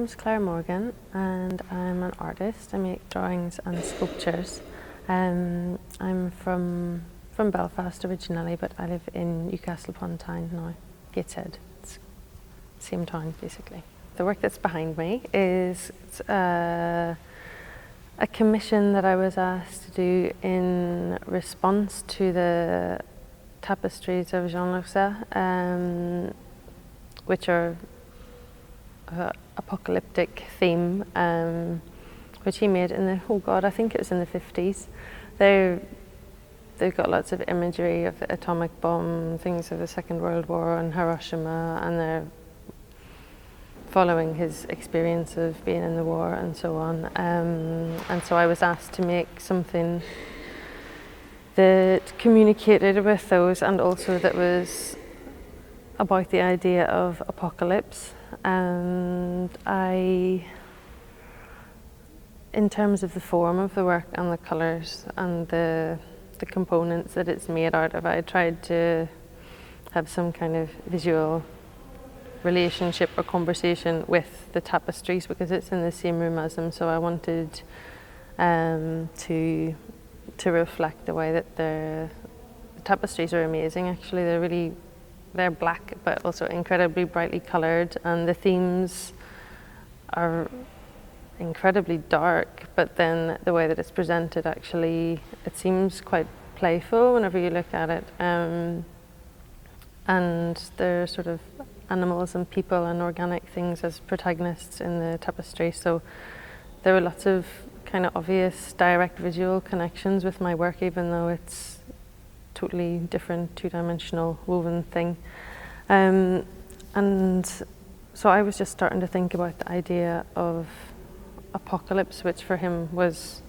name's Claire Morgan and I'm an artist. I make drawings and sculptures. I'm from Belfast originally, but I live in Newcastle upon Tyne now, Gateshead. It's the same town basically. The work that's behind me is a commission that I was asked to do in response to the tapestries of Jean Lurcat, which are apocalyptic theme, which he made in I think it was in the 50s. They've got lots of imagery of the atomic bomb, things of the Second World War and Hiroshima, and they're following his experience of being in the war and so on. And so I was asked to make something that communicated with those, and also that was about the idea of apocalypse. And in terms of the form of the work and the colours and the components that it's made out of, I tried to have some kind of visual relationship or conversation with the tapestries because it's in the same room as them. So I wanted to reflect the way that the tapestries are amazing. Actually, they're black but also incredibly brightly coloured, and the themes are incredibly dark, but then the way that it's presented, actually it seems quite playful whenever you look at it, and there are sort of animals and people and organic things as protagonists in the tapestry. So there were lots of kind of obvious direct visual connections with my work, even though it's totally different two-dimensional woven thing. And so I was just starting to think about the idea of apocalypse, which for him was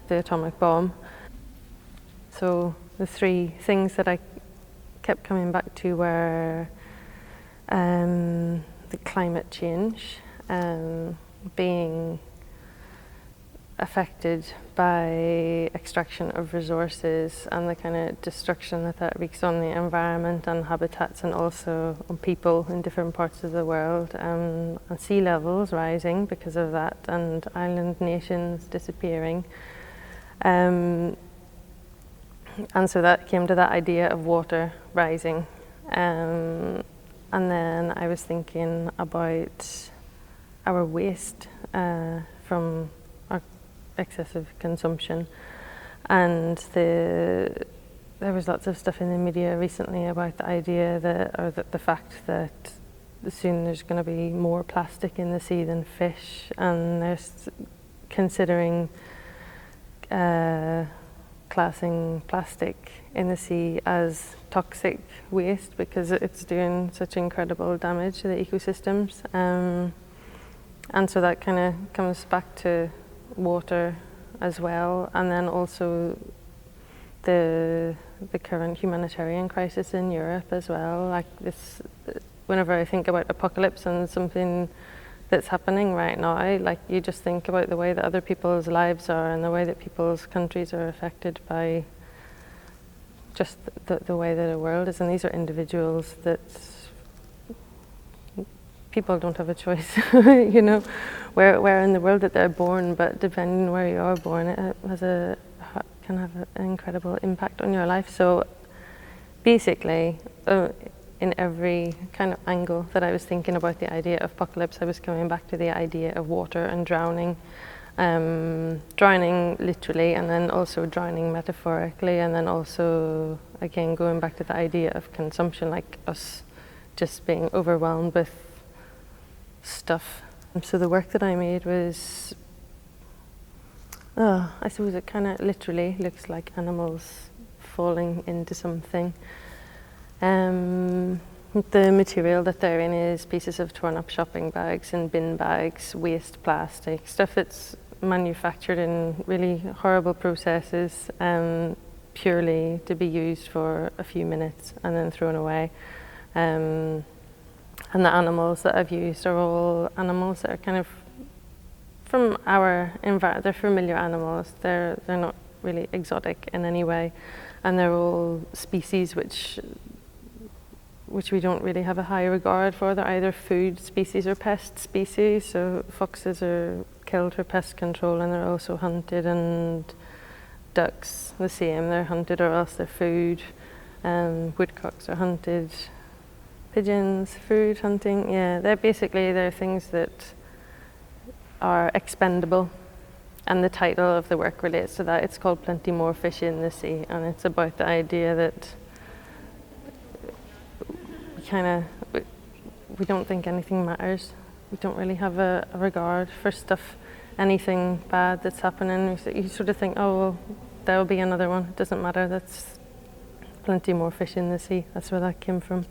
the atomic bomb. So the three things that I kept coming back to were the climate change, being affected by extraction of resources and the kind of destruction that wreaks on the environment and habitats, and also on people in different parts of the world, and sea levels rising because of that, and island nations disappearing. And so that came to that idea of water rising. And then I was thinking about our waste from our excessive consumption, and there was lots of stuff in the media recently about the idea that the fact that soon there's going to be more plastic in the sea than fish, and there's considering classing plastic in the sea as toxic waste because it's doing such incredible damage to the ecosystems, and so that kind of comes back to water as well, and then also the current humanitarian crisis in Europe as well. Like this, whenever I think about apocalypse and something that's happening right now, like you just think about the way that other people's lives are and the way that people's countries are affected by just the way that the world is, and these are individuals that people don't have a choice, you know, where in the world that they're born, but depending on where you are born, it can have an incredible impact on your life. So basically, in every kind of angle that I was thinking about the idea of apocalypse, I was coming back to the idea of water and drowning. Drowning literally, and then also drowning metaphorically, and then also, again, going back to the idea of consumption, like us just being overwhelmed with stuff. So the work that I made was, I suppose it kind of literally looks like animals falling into something. The material that they're in is pieces of torn up shopping bags and bin bags, waste plastic, stuff that's manufactured in really horrible processes, purely to be used for a few minutes and then thrown away. And the animals that I've used are all animals that are kind of from our environment. They're familiar animals. They're not really exotic in any way, and they're all species which which we don't really have a high regard for. They're either food species or pest species. So foxes are killed for pest control, and they're also hunted, and ducks the same, they're hunted or else they're food. Woodcocks are hunted. Pigeons, food, hunting, yeah, they're things that are expendable, and the title of the work relates to that. It's called Plenty More Fish in the Sea, and it's about the idea that we don't think anything matters. We don't really have a regard for stuff, anything bad that's happening. You sort of think, oh, well, there'll be another one. It doesn't matter. That's plenty more fish in the sea. That's where that came from.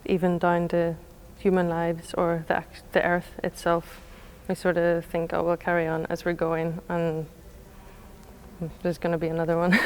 Even down to human lives or the earth itself. We sort of think, oh, we'll carry on as we're going, and there's going to be another one.